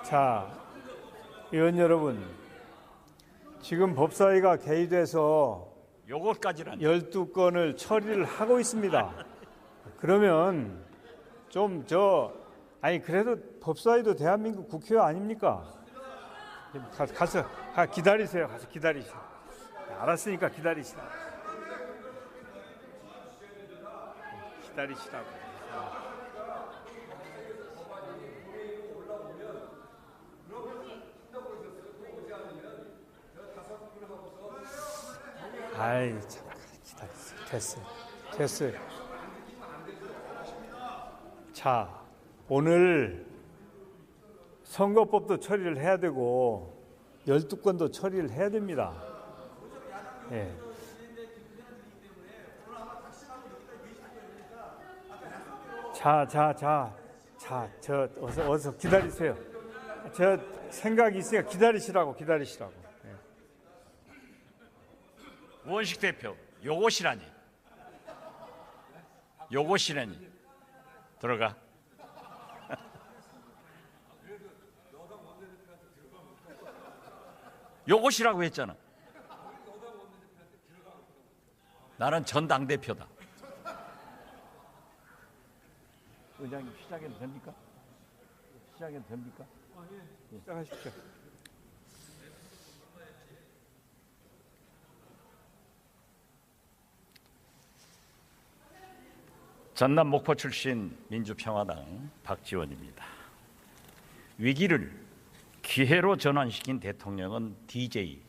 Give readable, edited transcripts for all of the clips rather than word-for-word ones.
자, 의원 여러분, 지금 법사위가 개의돼서 요것까지는 12건을 처리를 하고 있습니다. 그러면 아니 그래도 법사위도 대한민국 국회의원 아닙니까? 가서 기다리세요. 가서 기다리세요. 알았으니까 기다리시라고. 아이 참 기다리세요. 됐어요. 자, 오늘 선거법도 처리를 해야 되고 12건도 처리를 해야 됩니다. 예. 어서 기다리세요. 저 생각이 있으니까 기다리시라고. 예. 우원식 대표, 요것이라니 들어가. 요것이라고 했잖아. 나는 전 당대표다. 의장님 시작해도 됩니까? 시작하십시오. 전남 목포 출신 민주평화당 박지원입니다. 위기를 기회로 전환시킨 대통령은 DJ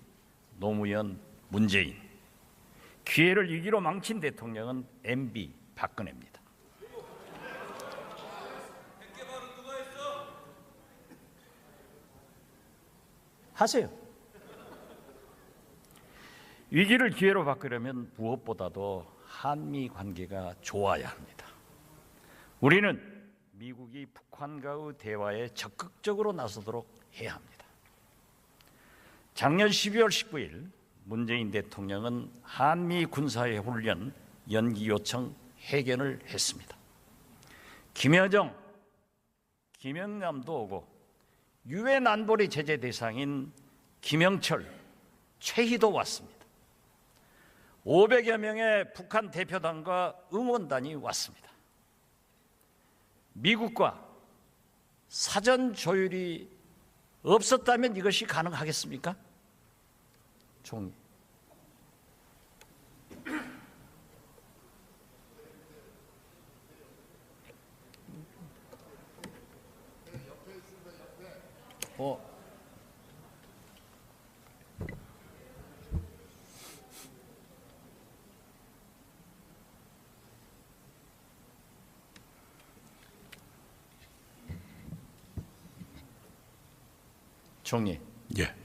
노무현 문재인, 기회를 위기로 망친 대통령은 MB 박근혜입니다. 하세요. 위기를 기회로 바꾸려면 무엇보다도 한미 관계가 좋아야 합니다. 우리는 미국이 북한과의 대화에 적극적으로 나서도록 해야 합니다. 작년 12월 19일 문재인 대통령은 한미 군사회 훈련 연기 요청 회견을 했습니다. 김여정, 김영남도 오고 유엔 안보리 제재 대상인 김영철, 최희도 왔습니다. 500여 명의 북한 대표단과 응원단이 왔습니다. 미국과 사전 조율이 없었다면 이것이 가능하겠습니까? 총리. 총리. 예.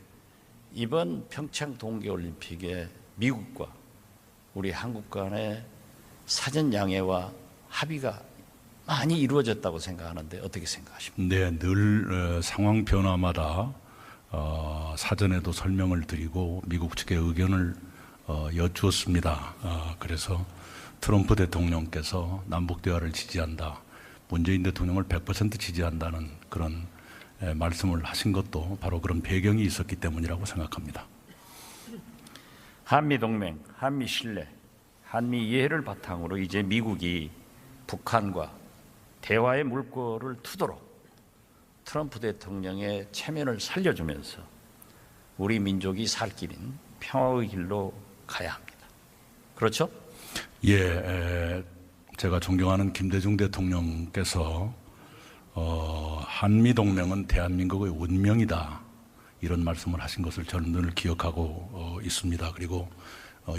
이번 평창 동계올림픽에 미국과 우리 한국 간의 사전 양해와 합의가 많이 이루어졌다고 생각하는데 어떻게 생각하십니까? 네, 늘 상황 변화마다 사전에도 설명을 드리고 미국 측의 의견을 여쭈었습니다. 그래서 트럼프 대통령께서 남북 대화를 지지한다, 문재인 대통령을 100% 지지한다는 그런 말씀을 하신 것도 바로 그런 배경이 있었기 때문이라고 생각합니다. 한미동맹, 한미신뢰, 한미이해를 바탕으로 이제 미국이 북한과 대화의 물꼬를 트도록 트럼프 대통령의 체면을 살려주면서 우리 민족이 살 길인 평화의 길로 가야 합니다. 그렇죠? 예, 제가 존경하는 김대중 대통령께서 한미동맹은 대한민국의 운명이다, 이런 말씀을 하신 것을 저는 늘 기억하고 있습니다. 그리고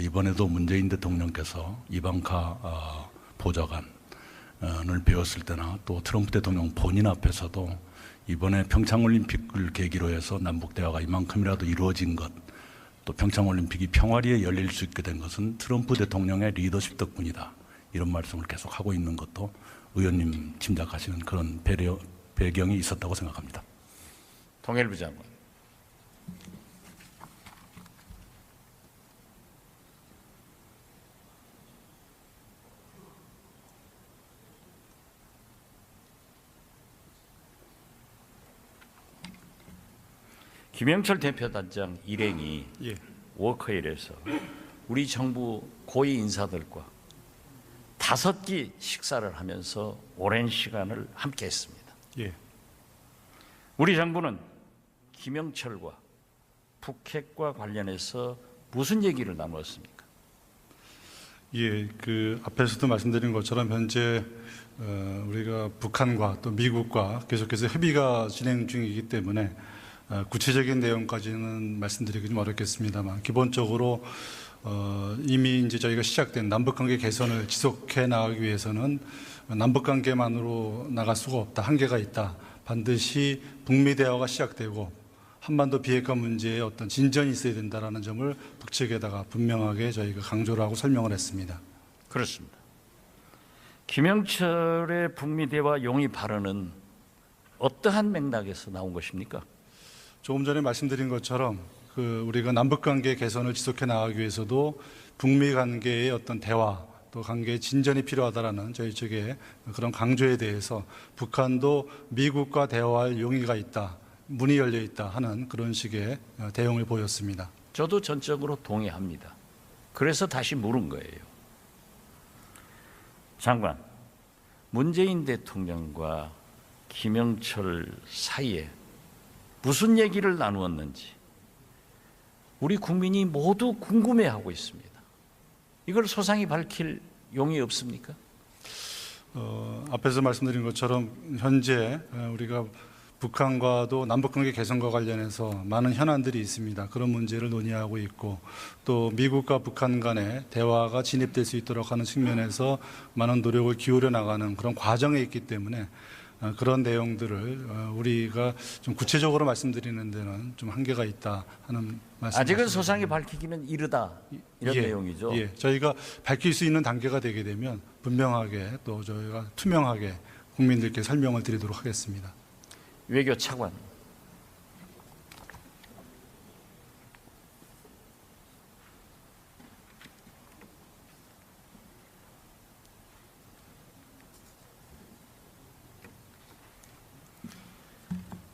이번에도 문재인 대통령께서 이방카 보좌관을 뵈었을 때나 또 트럼프 대통령 본인 앞에서도 이번에 평창올림픽을 계기로 해서 남북대화가 이만큼이라도 이루어진 것, 또 평창올림픽이 평화리에 열릴 수 있게 된 것은 트럼프 대통령의 리더십 덕분이다, 이런 말씀을 계속 하고 있는 것도 의원님 짐작하시는 그런 배경이 있었다고 생각합니다. 통일부 장관. 김영철 대표단장 일행이 예. 워커힐에서 우리 정부 고위 인사들과 5끼 식사를 하면서 오랜 시간을 함께했습니다. 예. 우리 정부는 김영철과 북핵과 관련해서 무슨 얘기를 나누었습니까? 예, 그 앞에서도 말씀드린 것처럼 현재 우리가 북한과 또 미국과 계속해서 협의가 진행 중이기 때문에 구체적인 내용까지는 말씀드리기 좀 어렵겠습니다만 기본적으로 이미 이제 저희가 시작된 남북관계 개선을 지속해 나가기 위해서는 남북관계만으로 나갈 수가 없다. 한계가 있다. 반드시 북미 대화가 시작되고 한반도 비핵화 문제에 어떤 진전이 있어야 된다라는 점을 북측에다가 분명하게 저희가 강조를 하고 설명을 했습니다. 그렇습니다. 김영철의 북미 대화 용의 발언은 어떠한 맥락에서 나온 것입니까? 조금 전에 말씀드린 것처럼 우리가 남북관계 개선을 지속해 나가기 위해서도 북미 관계의 어떤 대화 또 관계의 진전이 필요하다라는 저희 측의 그런 강조에 대해서 북한도 미국과 대화할 용의가 있다, 문이 열려 있다 하는 그런 식의 대응을 보였습니다. 저도 전적으로 동의합니다. 그래서 다시 물은 거예요. 장관, 문재인 대통령과 김영철 사이에 무슨 얘기를 나누었는지 우리 국민이 모두 궁금해하고 있습니다. 이걸 소상히 밝힐 용이 없습니까? 앞에서 말씀드린 것처럼 현재 우리가 북한과도 남북관계 개선과 관련해서 많은 현안들이 있습니다. 그런 문제를 논의하고 있고 또 미국과 북한 간의 대화가 진입될 수 있도록 하는 측면에서 많은 노력을 기울여 나가는 그런 과정에 있기 때문에 그런 내용들을 우리가 좀 구체적으로 말씀드리는 데는 좀 한계가 있다 하는 말씀. 아직은 소상히 밝히기는 이르다 이런 내용이죠. 예, 저희가 밝힐 수 있는 단계가 되게 되면 분명하게 또 저희가 투명하게 국민들께 설명을 드리도록 하겠습니다. 외교 차관.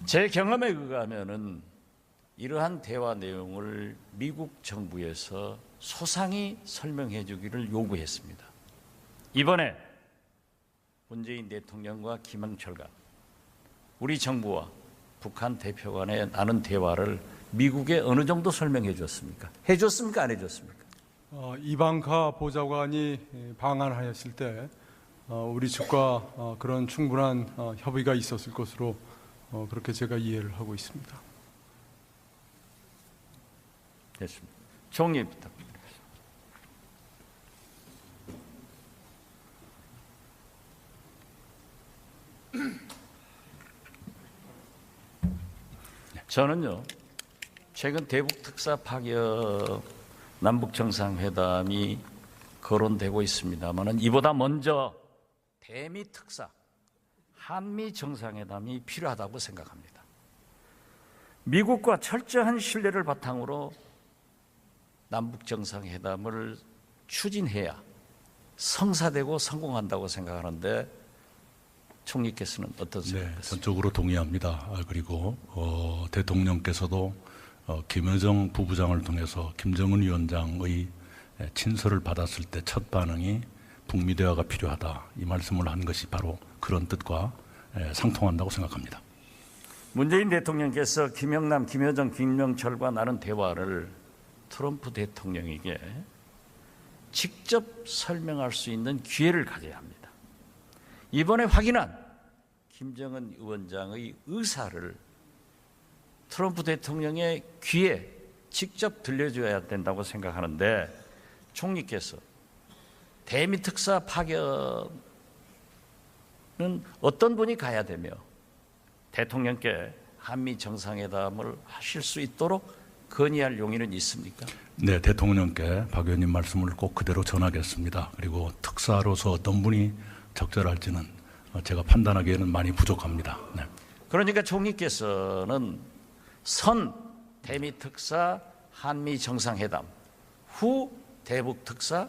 제 경험에 의하면은 이러한 대화 내용을 미국 정부에서 소상히 설명해 주기를 요구했습니다. 이번에 문재인 대통령과 김영철 간 우리 정부와 북한 대표 간의 나눈 대화를 미국에 어느 정도 설명해 줬습니까? 해줬습니까? 안 해줬습니까? 이방카 보좌관이 방한하였을 때 우리 측과 그런 충분한 협의가 있었을 것으로 그렇게 제가 이해를 하고 있습니다. 됐습니다. 총리 부탁드립니다. 저는요, 최근 대북 특사 파견 남북 정상회담이 거론되고 있습니다만은 이보다 먼저 대미 특사 한미 정상회담이 필요하다고 생각합니다. 미국과 철저한 신뢰를 바탕으로 남북 정상회담을 추진해야 성사되고 성공한다고 생각하는데 총리께서는 어떤 생각이십니까? 전적으로 동의합니다. 그리고 대통령께서도 김여정 부부장을 통해서 김정은 위원장의 친서를 받았을 때 첫 반응이 북미 대화가 필요하다 이 말씀을 한 것이 바로 그런 뜻과 상통한다고 생각합니다. 문재인 대통령께서 김영남, 김여정, 김영철과 나눈 대화를 트럼프 대통령에게 직접 설명할 수 있는 기회를 가져야 합니다. 이번에 확인한 김정은 위원장의 의사를 트럼프 대통령의 귀에 직접 들려줘야 된다고 생각하는데 총리께서 대미 특사 파견은 어떤 분이 가야 되며 대통령께 한미 정상회담을 하실 수 있도록 건의할 용의는 있습니까? 네, 대통령께 박 의원님 말씀을 꼭 그대로 전하겠습니다. 그리고 특사로서 어떤 분이 적절할지는 제가 판단하기에는 많이 부족합니다. 네. 그러니까 총리께서는 선 대미 특사 한미 정상회담 후 대북 특사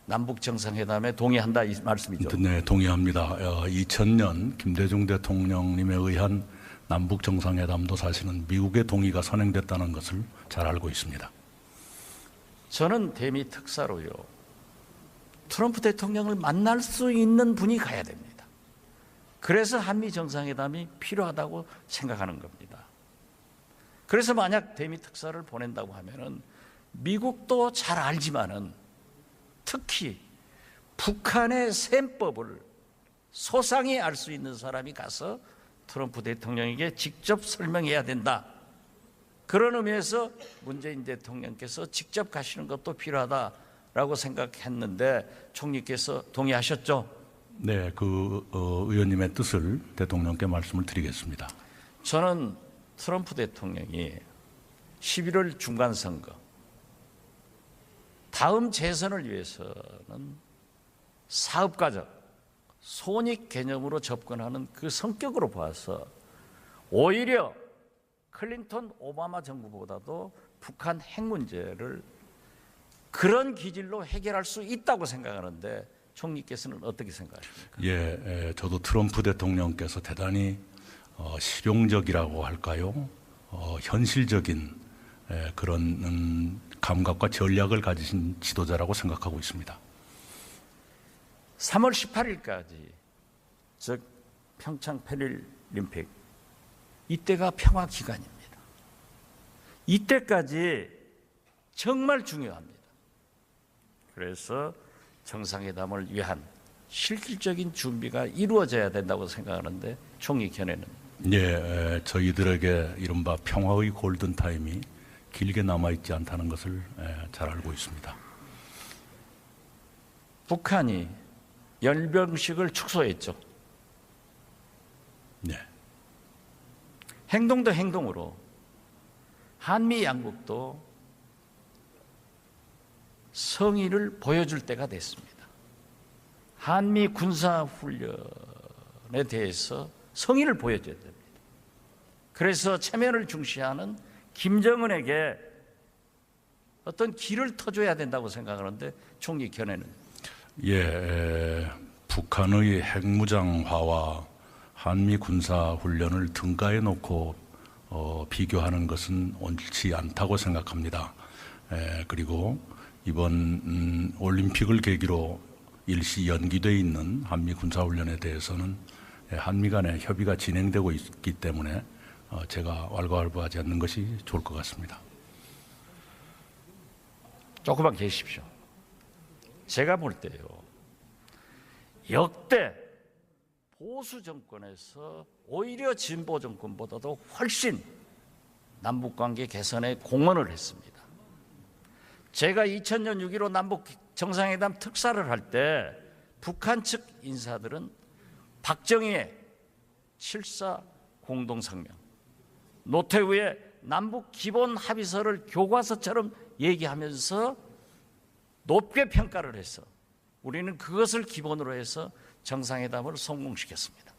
남북 정상회담에 동의한다 이 말씀이죠. 네, 동의합니다. 2000년 김대중 대통령님에 의한 남북 정상회담도 사실은 미국의 동의가 선행됐다는 것을 잘 알고 있습니다. 저는 대미 특사로요, 트럼프 대통령을 만날 수 있는 분이 가야 됩니다. 그래서 한미 정상회담이 필요하다고 생각하는 겁니다. 그래서 만약 대미 특사를 보낸다고 하면은 미국도 잘 알지만은 특히 북한의 셈법을 소상히 알 수 있는 사람이 가서 트럼프 대통령에게 직접 설명해야 된다. 그런 의미에서 문재인 대통령께서 직접 가시는 것도 필요하다라고 생각했는데 총리께서 동의하셨죠? 네, 의원님의 뜻을 대통령께 말씀을 드리겠습니다. 저는 트럼프 대통령이 11월 중간선거 다음 재선을 위해서는 사업가적, 손익 개념으로 접근하는 그 성격으로 봐서 오히려 클린턴 오바마 정부보다도 북한 핵 문제를 그런 기질로 해결할 수 있다고 생각하는데 총리께서는 어떻게 생각하십니까? 예, 저도 트럼프 대통령께서 대단히 실용적이라고 할까요? 현실적인 그런 감각과 전략을 가지신 지도자라고 생각하고 있습니다. 3월 18일까지 즉 평창 패럴림픽 이때가 평화 기간입니다. 이때까지 정말 중요합니다. 그래서 정상회담을 위한 실질적인 준비가 이루어져야 된다고 생각하는데 총리 견해는? 예, 저희들에게 이른바 평화의 골든타임이 길게 남아있지 않다는 것을 잘 알고 있습니다. 북한이 열병식을 축소했죠. 네. 행동도 행동으로 한미 양국도 성의를 보여줄 때가 됐습니다. 한미 군사훈련에 대해서 성의를 보여줘야 됩니다. 그래서 체면을 중시하는 김정은에게 어떤 길을 터줘야 된다고 생각하는데 총리 견해는? 예, 북한의 핵무장화와 한미 군사훈련을 등가에 놓고 비교하는 것은 옳지 않다고 생각합니다. 그리고 이번 올림픽을 계기로 일시 연기되어 있는 한미 군사훈련에 대해서는 한미 간의 협의가 진행되고 있기 때문에 제가 왈가왈부하지 않는 것이 좋을 것 같습니다. 조금만 계십시오. 제가 볼 때요, 역대 보수 정권에서 오히려 진보 정권보다도 훨씬 남북관계 개선에 공헌을 했습니다. 제가 2000년 6.15 남북 정상회담 특사를 할 때 북한 측 인사들은 박정희의 7.4 공동성명, 노태우의 남북 기본 합의서를 교과서처럼 얘기하면서 높게 평가를 해서 우리는 그것을 기본으로 해서 정상회담을 성공시켰습니다.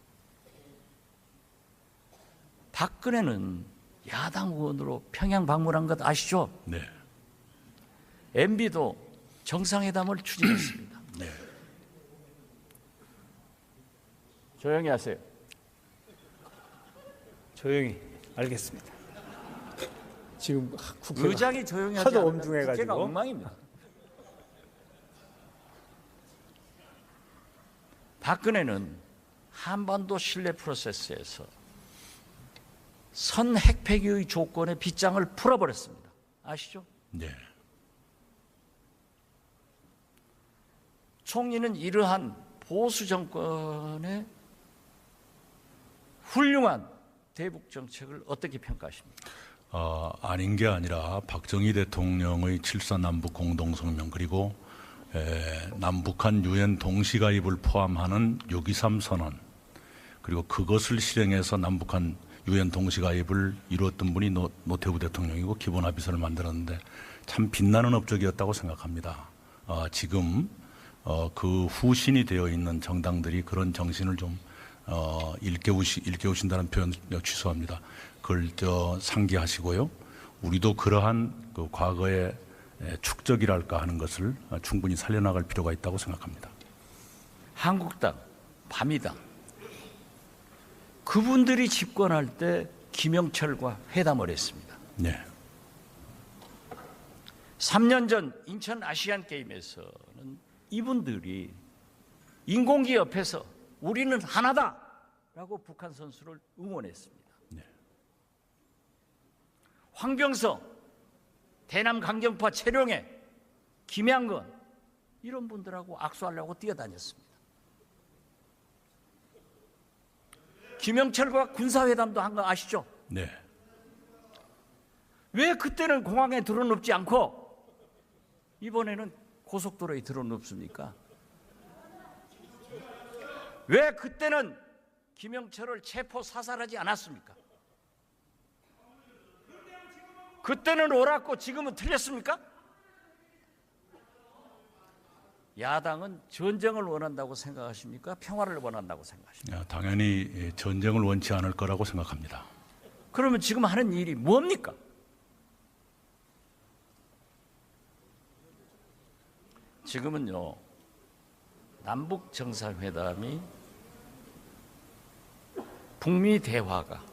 박근혜는 야당 의원으로 평양 방문한 것 아시죠? 네. MB도 정상회담을 추진했습니다. 네. 조용히 하세요. 조용히 알겠습니다. 지금 국회가 의장이 조용히 하지 하도 않으면 엄중해가지고. 국회가 엉망입니다. 박근혜는 한반도 신뢰 프로세스에서 선 핵폐기의 조건의 빗장을 풀어버렸습니다. 아시죠? 네. 총리는 이러한 보수 정권의 훌륭한 대북 정책을 어떻게 평가하십니까? 아닌 게 아니라 박정희 대통령의 7.4 남북 공동성명 그리고 남북한 유엔 동시가입을 포함하는 6.23 선언 그리고 그것을 실행해서 남북한 유엔 동시가입을 이루었던 분이 노태우 대통령이고 기본합의서를 만들었는데 참 빛나는 업적이었다고 생각합니다. 지금 그 후신이 되어 있는 정당들이 그런 정신을 좀 일깨우신다는 표현 취소합니다. 그걸 상기하시고요. 우리도 그러한 그 과거의 축적이랄까 하는 것을 충분히 살려나갈 필요가 있다고 생각합니다. 한국당, 바미당 그분들이 집권할 때 김영철과 회담을 했습니다. 네. 3년 전 인천 아시안 게임에서는 이분들이 인공기 옆에서 우리는 하나다라고 북한 선수를 응원했습니다. 네. 황병서, 대남 강경파 최룡해, 김양건 이런 분들하고 악수하려고 뛰어다녔습니다. 김영철과 군사회담도 한 거 아시죠? 네. 왜 그때는 공항에 드러눕지 않고 이번에는 고속도로에 드러눕습니까? 왜 그때는 김영철을 체포 사살하지 않았습니까? 그때는 옳았고 지금은 틀렸습니까? 야당은 전쟁을 원한다고 생각하십니까? 평화를 원한다고 생각하십니까? 당연히 전쟁을 원치 않을 거라고 생각합니다. 그러면 지금 하는 일이 뭡니까? 지금은요, 남북 정상회담이 북미 대화가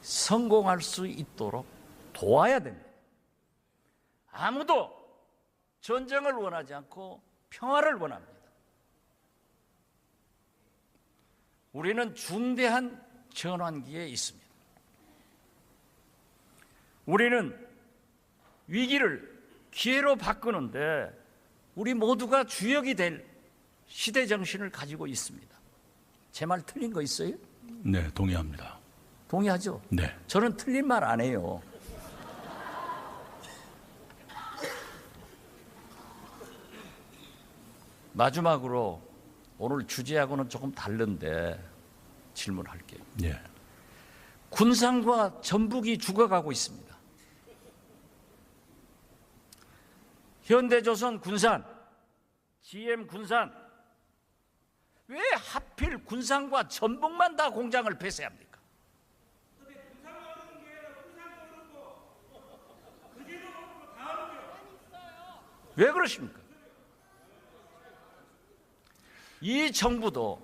성공할 수 있도록 도와야 됩니다. 아무도 전쟁을 원하지 않고 평화를 원합니다. 우리는 중대한 전환기에 있습니다. 우리는 위기를 기회로 바꾸는데 우리 모두가 주역이 될 시대 정신을 가지고 있습니다. 제 말 틀린 거 있어요? 네, 동의합니다. 동의하죠? 네. 저는 틀린 말 안 해요. 마지막으로 오늘 주제하고는 조금 다른데 질문할게요. 네. 군산과 전북이 죽어가고 있습니다. 현대조선 군산, GM 군산, 왜 하필 군산과 전북만 다 공장을 폐쇄합니까? 왜 그러십니까? 이 정부도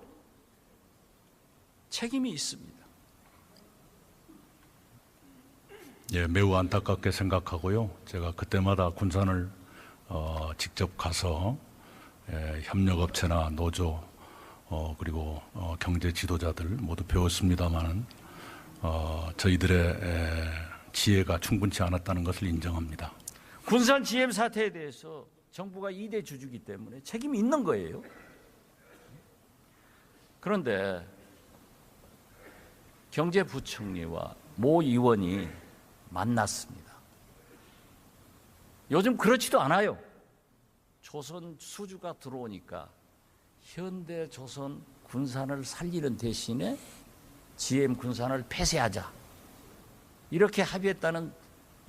책임이 있습니다. 예, 매우 안타깝게 생각하고요. 제가 그때마다 군산을 직접 가서 협력업체나 노조 그리고 경제 지도자들 모두 배웠습니다만 저희들의 지혜가 충분치 않았다는 것을 인정합니다. 군산 GM 사태에 대해서 정부가 2대 주주이기 때문에 책임이 있는 거예요. 그런데 경제부총리와 모 의원이 만났습니다. 요즘 그렇지도 않아요. 조선 수주가 들어오니까 현대조선 군산을 살리는 대신에 GM 군산을 폐쇄하자, 이렇게 합의했다는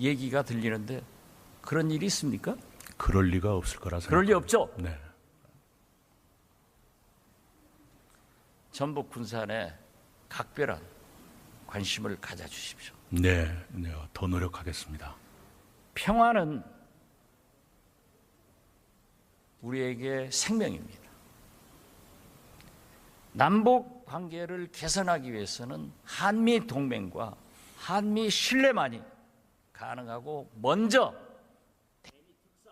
얘기가 들리는데 그런 일이 있습니까? 그럴 리가 없을 거라 생각합니다. 그럴 리 없죠. 네. 전북 군산에 각별한 관심을 가져주십시오. 네, 더 노력하겠습니다. 평화는 우리에게 생명입니다. 남북 관계를 개선하기 위해서는 한미 동맹과 한미 신뢰만이 가능하고 먼저 대미 특사,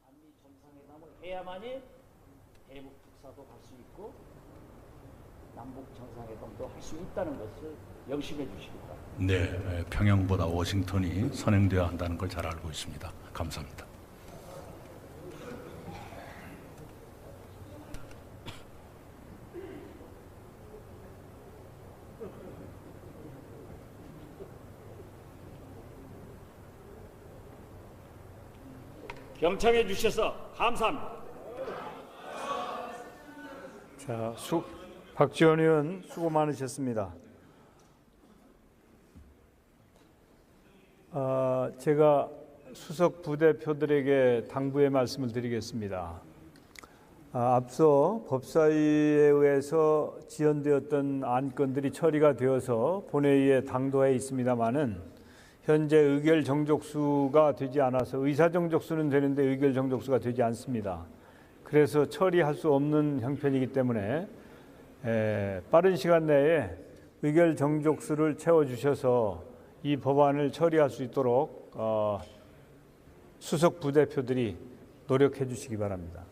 한미 정상회담을 해야만이 대북 특사도 할 수 있고 남북 정상회담도 할 수 있다는 것을 명심해 주시기 바랍니다. 네, 평양보다 워싱턴이 선행되어야 한다는 걸 잘 알고 있습니다. 감사합니다. 경청해 주셔서 감사합니다. 자, 박지원 의원 수고 많으셨습니다. 제가 수석 부대표들에게 당부의 말씀을 드리겠습니다. 앞서 법사위에 의해서 지연되었던 안건들이 처리가 되어서 본회의에 당도해 있습니다마는 현재 의결 정족수가 되지 않아서 의사 정족수는 되는데 의결 정족수가 되지 않습니다. 그래서 처리할 수 없는 형편이기 때문에 빠른 시간 내에 의결 정족수를 채워주셔서 이 법안을 처리할 수 있도록 수석 부대표들이 노력해 주시기 바랍니다.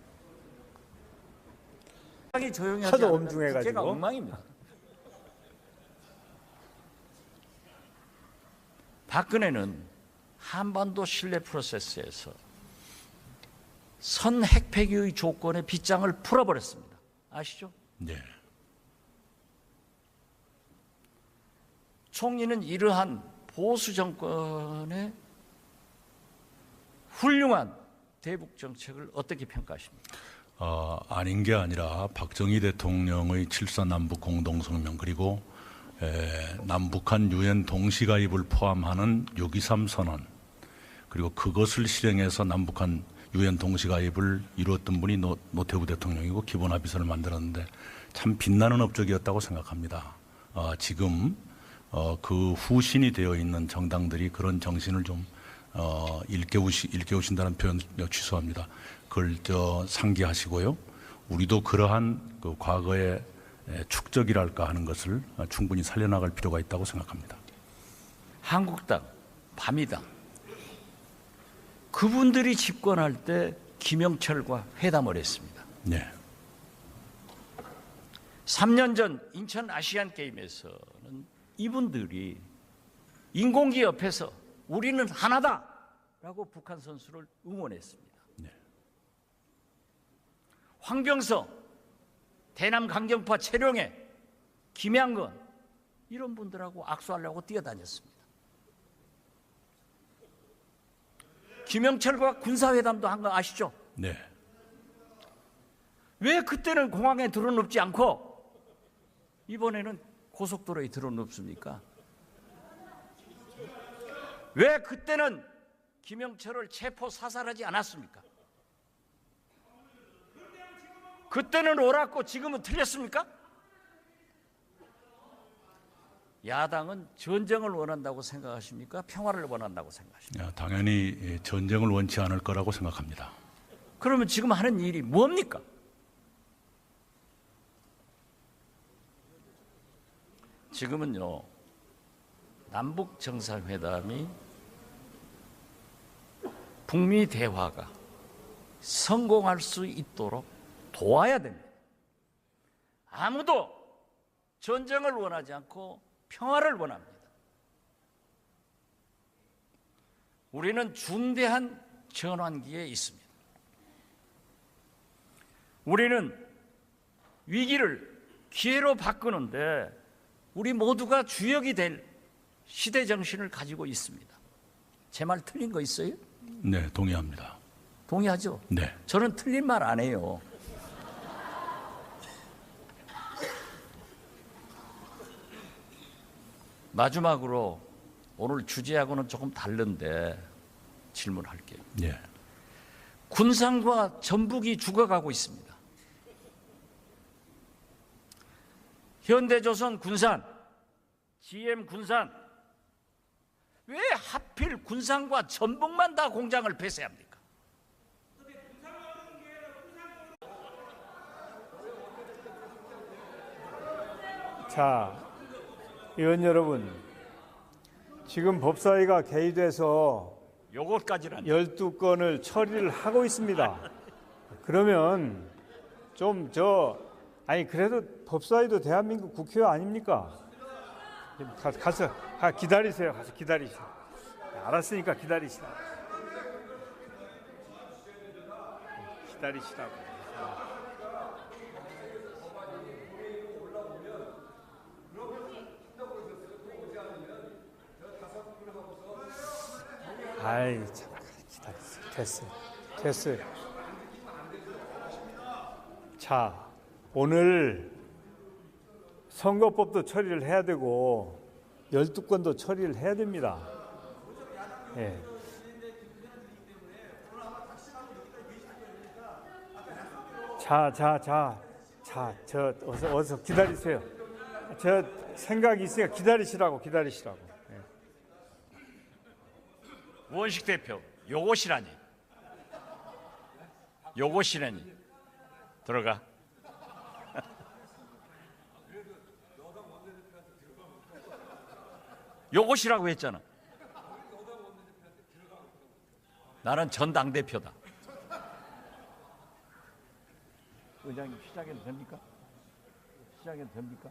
조용히 하도 하지 않으면 엄중해가지고. 국회가 엉망입니다. 박근혜는 한반도 신뢰 프로세스에서 선 핵폐기의 조건의 빗장을 풀어버렸습니다. 아시죠? 네. 총리는 이러한 보수 정권의 훌륭한 대북 정책을 어떻게 평가하십니까? 아닌 게 아니라 박정희 대통령의 7.4 남북 공동성명 그리고 남북한 유엔 동시가입을 포함하는 6.23 선언 그리고 그것을 실행해서 남북한 유엔 동시가입을 이루었던 분이 노태우 대통령이고 기본합의서를 만들었는데 참 빛나는 업적이었다고 생각합니다. 지금 그 후신이 되어 있는 정당들이 그런 정신을 좀 일깨우신다는 표현 취소합니다. 그걸 상기하시고요. 우리도 그러한 그 과거의 축적이랄까 하는 것을 충분히 살려나갈 필요가 있다고 생각합니다. 한국당, 밤이당 그분들이 집권할 때 김영철과 회담을 했습니다. 네. 3년 전 인천 아시안게임에서는 이분들이 인공기 옆에서 우리는 하나다라고 북한 선수를 응원했습니다. 네. 황병서, 대남 강경파 최룡해, 김양건 이런 분들하고 악수하려고 뛰어다녔습니다. 김영철과 군사회담도 한 거 아시죠? 네. 왜 그때는 공항에 드러눕지 않고 이번에는 고속도로에 드러눕습니까? 왜 그때는 김영철을 체포 사살하지 않았습니까? 그때는 옳았고 지금은 틀렸습니까? 야당은 전쟁을 원한다고 생각하십니까? 평화를 원한다고 생각하십니까? 당연히 전쟁을 원치 않을 거라고 생각합니다. 그러면 지금 하는 일이 뭡니까? 지금은요, 남북 정상회담이 북미 대화가 성공할 수 있도록 도와야 됩니다. 아무도 전쟁을 원하지 않고 평화를 원합니다. 우리는 중대한 전환기에 있습니다. 우리는 위기를 기회로 바꾸는데 우리 모두가 주역이 될 시대 정신을 가지고 있습니다. 제 말 틀린 거 있어요? 네, 동의합니다. 동의하죠? 네. 저는 틀린 말 안 해요. 마지막으로 오늘 주제하고는 조금 다른데 질문할게요. 네. 군산과 전북이 죽어가고 있습니다. 현대조선 군산, GM 군산, 왜 하필 군산과 전북만 다 공장을 폐쇄합니까? 자, 의원 여러분, 지금 법사위가 개의돼서 요것까지는 12건을 처리를 하고 있습니다. 그러면 좀 아니 그래도 법사위도 대한민국 국회의원 아닙니까? 가서 기다리세요. 가서 기다리세요. 알았으니까 기다리시라고. 기다리시라고. 아이 참 기다리세요. 됐어요. 자, 오늘 선거법도 처리를 해야 되고 12건도 처리를 해야 됩니다. 예. 저 어서 기다리세요. 저 생각이 있으니까 기다리시라고. 예. 원식 대표, 요것이라니 들어가. 요것이라고 했잖아. 나는 전당대표다. 의장님 시작해도 됩니까? 시작해도 됩니까?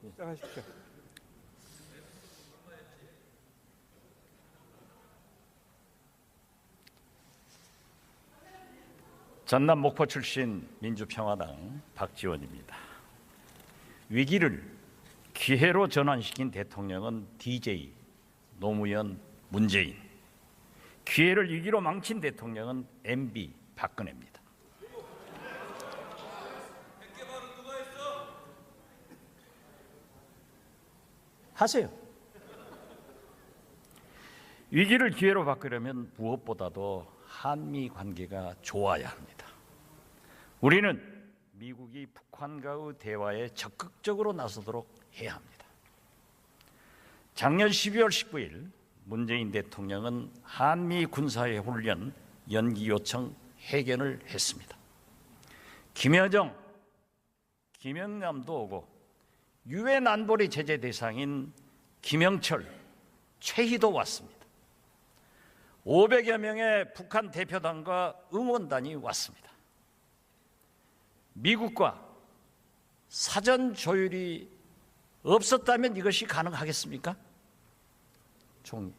시작하십시오. 전남 목포 출신 민주평화당 박지원입니다. 위기를 기회로 전환시킨 대통령은 DJ 노무현 문재인, 기회를 위기로 망친 대통령은 MB 박근혜입니다. 하세요. 위기를 기회로 바꾸려면 무엇보다도 한미 관계가 좋아야 합니다. 우리는 미국이 북한과의 대화에 적극적으로 나서도록 해야 합니다. 작년 12월 19일 문재인 대통령은 한미 군사의 훈련 연기 요청 회견을 했습니다. 김여정, 김영남도 오고 유엔 안보리 제재 대상인 김영철, 최희도 왔습니다. 500여 명의 북한 대표단과 응원단이 왔습니다. 미국과 사전 조율이 없었다면 이것이 가능하겠습니까? 총리.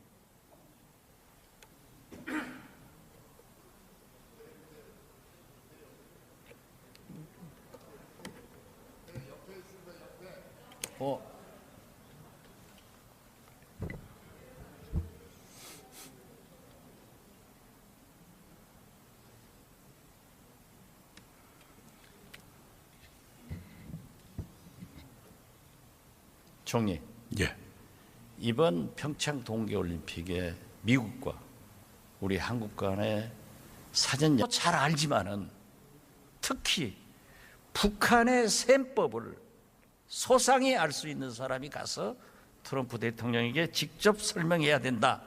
총리. 예. 이번 평창 동계올림픽에 미국과 우리 한국 간의 사전 잘 알지만은 특히 북한의 셈법을 소상히 알 수 있는 사람이 가서 트럼프 대통령에게 직접 설명해야 된다.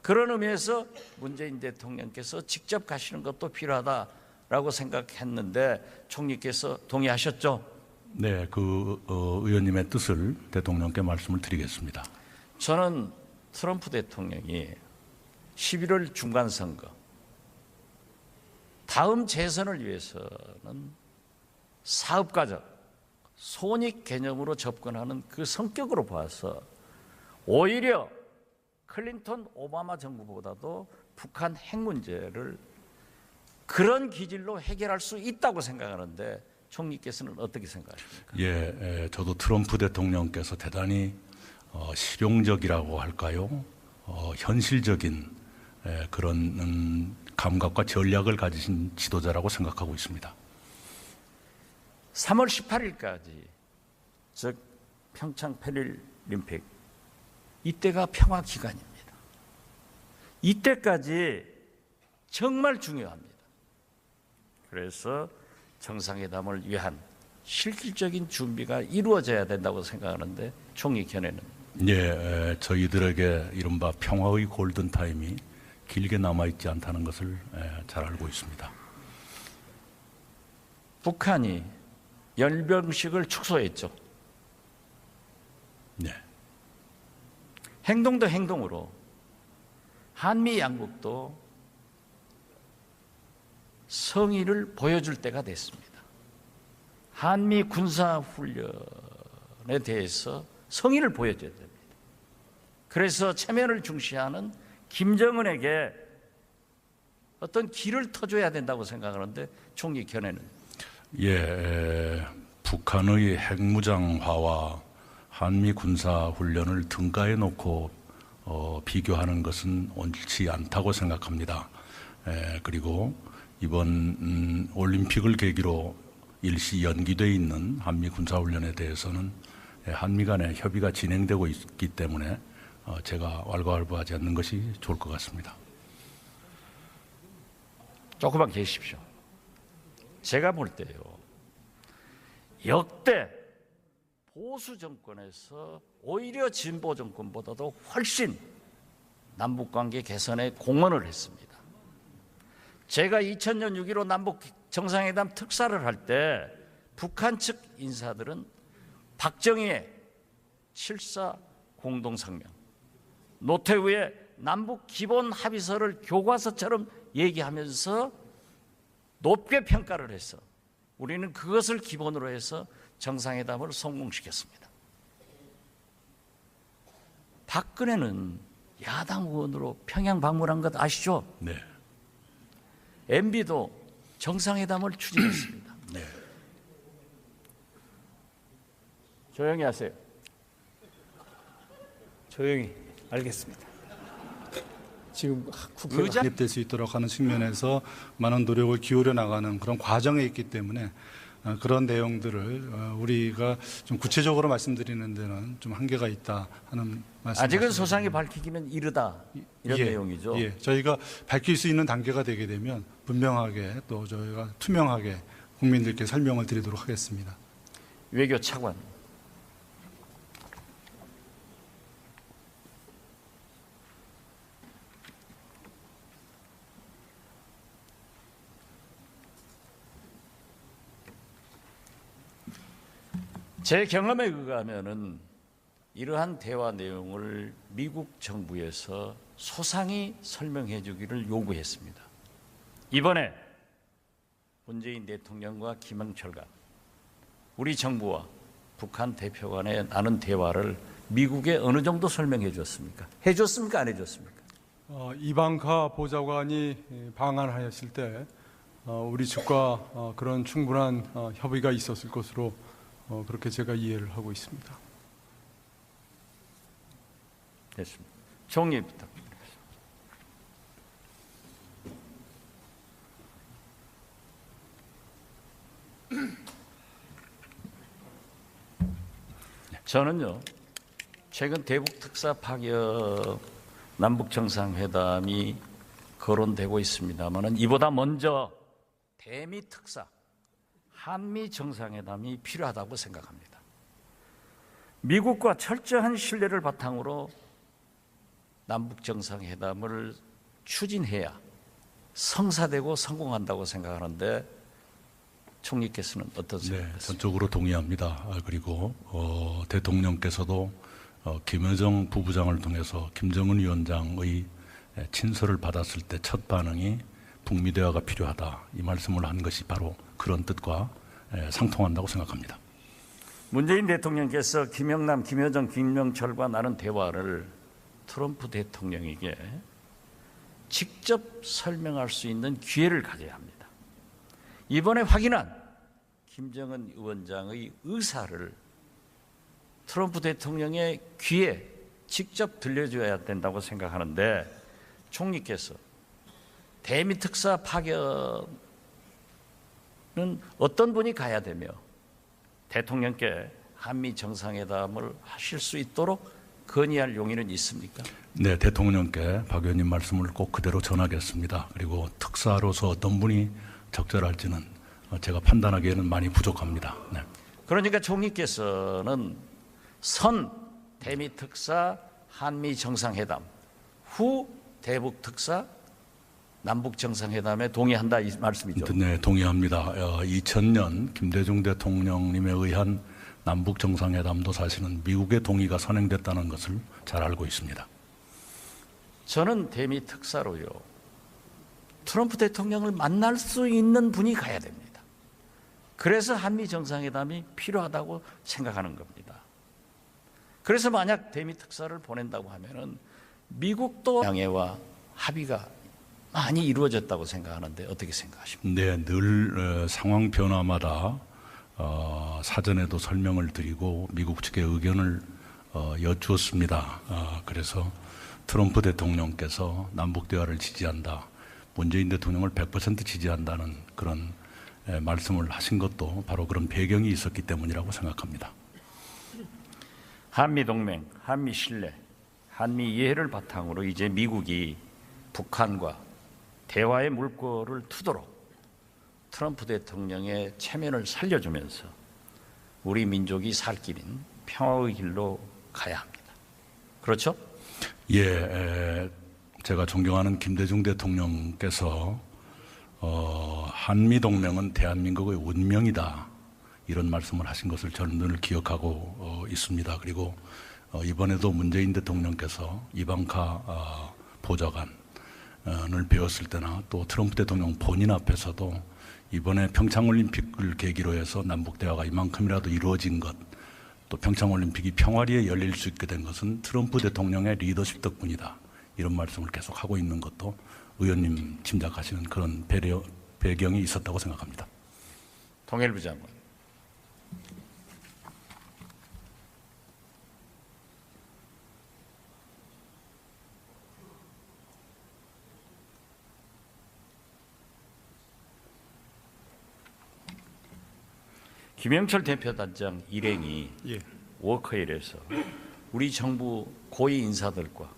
그런 의미에서 문재인 대통령께서 직접 가시는 것도 필요하다라고 생각했는데 총리께서 동의하셨죠? 네, 의원님의 뜻을 대통령께 말씀을 드리겠습니다. 저는 트럼프 대통령이 11월 중간선거 다음 재선을 위해서는 사업가적, 손익 개념으로 접근하는 그 성격으로 봐서 오히려 클린턴 오바마 정부보다도 북한 핵 문제를 그런 기질로 해결할 수 있다고 생각하는데 총리께서는 어떻게 생각하십니까? 예, 저도 트럼프 대통령께서 대단히 실용적이라고 할까요? 현실적인 그런 감각과 전략을 가지신 지도자라고 생각하고 있습니다. 3월 18일까지 즉 평창 패럴림픽 이때가 평화 기간입니다. 이때까지 정말 중요합니다. 그래서 정상회담을 위한 실질적인 준비가 이루어져야 된다고 생각하는데 총리 견해는? 예, 저희들에게 이른바 평화의 골든타임이 길게 남아있지 않다는 것을 잘 알고 있습니다. 북한이 열병식을 축소했죠. 네. 행동도 행동으로 한미 양국도 성의를 보여줄 때가 됐습니다. 한미 군사훈련에 대해서 성의를 보여줘야 됩니다. 그래서 체면을 중시하는 김정은에게 어떤 길을 터줘야 된다고 생각하는데 총리 견해는? 예, 북한의 핵무장화와 한미 군사훈련을 등가해 놓고 비교하는 것은 옳지 않다고 생각합니다. 그리고 이번 올림픽을 계기로 일시 연기되어 있는 한미 군사훈련에 대해서는 한미 간의 협의가 진행되고 있기 때문에 제가 왈가왈부하지 않는 것이 좋을 것 같습니다. 조금만 계십시오. 제가 볼 때요, 역대 보수 정권에서 오히려 진보 정권보다도 훨씬 남북관계 개선에 공헌을 했습니다. 제가 2000년 6.15 남북 정상회담 특사를 할 때 북한 측 인사들은 박정희의 7.4 공동성명, 노태우의 남북 기본 합의서를 교과서처럼 얘기하면서 높게 평가를 해서 우리는 그것을 기본으로 해서 정상회담을 성공시켰습니다. 박근혜는 야당 의원으로 평양 방문한 것 아시죠? 네. MB도 정상회담을 추진했습니다. 네. 조용히 하세요. 조용히 알겠습니다. 지금 국회가 확립될 수 있도록 하는 측면에서 많은 노력을 기울여 나가는 그런 과정에 있기 때문에 그런 내용들을 우리가 좀 구체적으로 말씀드리는 데는 좀 한계가 있다 하는 말씀. 아직은 소상히 밝히기는 이르다 이런 내용이죠. 예, 저희가 밝힐 수 있는 단계가 되게 되면 분명하게 또 저희가 투명하게 국민들께 설명을 드리도록 하겠습니다. 외교 차관. 제 경험에 의하면은 이러한 대화 내용을 미국 정부에서 소상히 설명해 주기를 요구했습니다. 이번에 문재인 대통령과 김영철 간 우리 정부와 북한 대표 간에 나눈 대화를 미국에 어느 정도 설명해 줬습니까? 해줬습니까? 안 해줬습니까? 이방카 보좌관이 방한하였을 때 우리 측과 그런 충분한 협의가 있었을 것으로 그렇게 제가 이해를 하고 있습니다. 됐습니다. 총리 부탁드립니다. 저는요, 최근 대북 특사 파견 남북 정상회담이 거론되고 있습니다만은 이보다 먼저 대미 특사 한미 정상회담이 필요하다고 생각합니다. 미국과 철저한 신뢰를 바탕으로 남북 정상회담을 추진해야 성사되고 성공한다고 생각하는데 총리께서는 어떤 네, 생각이십니까? 전적으로 동의합니다. 그리고 대통령께서도 김여정 부부장을 통해서 김정은 위원장의 친서를 받았을 때 첫 반응이 북미 대화가 필요하다 이 말씀을 한 것이 바로 그런 뜻과 상통한다고 생각합니다. 문재인 대통령께서 김영남, 김여정, 김명철과 나눈 대화를 트럼프 대통령에게 직접 설명할 수 있는 기회를 가져야 합니다. 이번에 확인한 김정은 위원장의 의사를 트럼프 대통령의 귀에 직접 들려줘야 된다고 생각하는데 총리께서 대미 특사 파견은 어떤 분이 가야 되며 대통령께 한미 정상회담을 하실 수 있도록 건의할 용의는 있습니까? 네, 대통령께 박 의원님 말씀을 꼭 그대로 전하겠습니다. 그리고 특사로서 어떤 분이 적절할지는 제가 판단하기에는 많이 부족합니다. 네. 그러니까 총리께서는 선 대미 특사 한미 정상회담 후 대북 특사 남북 정상회담에 동의한다 이 말씀이죠. 네, 동의합니다. 2000년 김대중 대통령님에 의한 남북 정상회담도 사실은 미국의 동의가 선행됐다는 것을 잘 알고 있습니다. 저는 대미 특사로요. 트럼프 대통령을 만날 수 있는 분이 가야 됩니다. 그래서 한미 정상회담이 필요하다고 생각하는 겁니다. 그래서 만약 대미 특사를 보낸다고 하면은 미국도 양해와 합의가 많이 이루어졌다고 생각하는데 어떻게 생각하십니까? 네, 늘 상황 변화마다 사전에도 설명을 드리고 미국 측의 의견을 여쭈었습니다. 그래서 트럼프 대통령께서 남북 대화를 지지한다, 문재인 대통령을 100% 지지한다는 그런 말씀을 하신 것도 바로 그런 배경이 있었기 때문이라고 생각합니다. 한미 동맹, 한미 신뢰, 한미 이해를 바탕으로 이제 미국이 북한과 대화의 물꼬를 트도록 트럼프 대통령의 체면을 살려주면서 우리 민족이 살 길인 평화의 길로 가야 합니다. 그렇죠? 예, 제가 존경하는 김대중 대통령께서 한미 동맹은 대한민국의 운명이다 이런 말씀을 하신 것을 저는 늘 기억하고 있습니다. 그리고 이번에도 문재인 대통령께서 이방카 보좌관을 배웠을 때나 또 트럼프 대통령 본인 앞에서도 이번에 평창올림픽을 계기로 해서 남북대화가 이만큼이라도 이루어진 것, 또 평창올림픽이 평화리에 열릴 수 있게 된 것은 트럼프 대통령의 리더십 덕분이다. 이런 말씀을 계속 하고 있는 것도 의원님 짐작하시는 그런 배경이 있었다고 생각합니다. 통일부 장관. 김영철 대표단장 일행이 예. 워커힐에서 우리 정부 고위 인사들과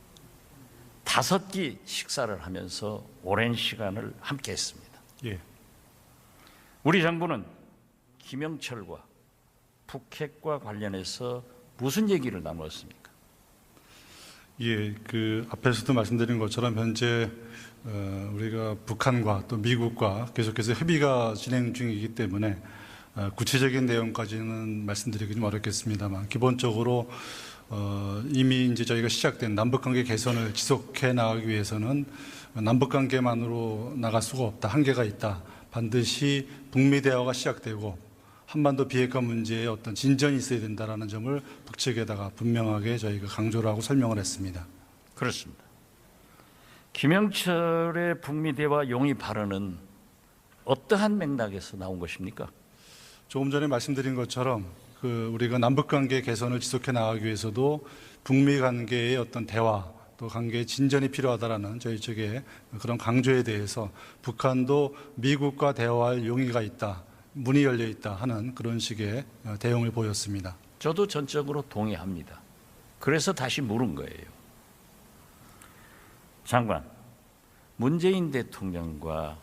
5끼 식사를 하면서 오랜 시간을 함께했습니다. 예. 우리 정부는 김영철과 북핵과 관련해서 무슨 얘기를 나누었습니까? 예, 그 앞에서도 말씀드린 것처럼 현재 우리가 북한과 또 미국과 계속해서 협의가 진행 중이기 때문에 구체적인 내용까지는 말씀드리기 좀 어렵겠습니다만 기본적으로 이미 이제 저희가 시작된 남북관계 개선을 지속해 나가기 위해서는 남북관계만으로 나갈 수가 없다. 한계가 있다. 반드시 북미 대화가 시작되고 한반도 비핵화 문제에 어떤 진전이 있어야 된다라는 점을 북측에다가 분명하게 저희가 강조를 하고 설명을 했습니다. 그렇습니다. 김영철의 북미 대화 용의 발언은 어떠한 맥락에서 나온 것입니까? 조금 전에 말씀드린 것처럼 우리가 남북관계 개선을 지속해 나가기 위해서도 북미 관계의 어떤 대화 또 관계의 진전이 필요하다라는 저희 측의 그런 강조에 대해서 북한도 미국과 대화할 용의가 있다, 문이 열려 있다 하는 그런 식의 대응을 보였습니다. 저도 전적으로 동의합니다. 그래서 다시 물은 거예요. 장관, 문재인 대통령과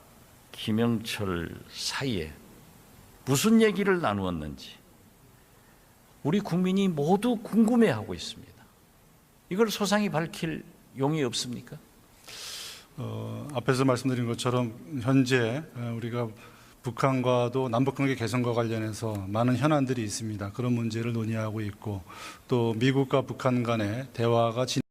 김영철 사이에 무슨 얘기를 나누었는지 우리 국민이 모두 궁금해하고 있습니다. 이걸 소상히 밝힐 용이 없습니까? 앞에서 말씀드린 것처럼 현재 우리가 북한과도 남북관계 개선과 관련해서 많은 현안들이 있습니다. 그런 문제를 논의하고 있고 또 미국과 북한 간의 대화가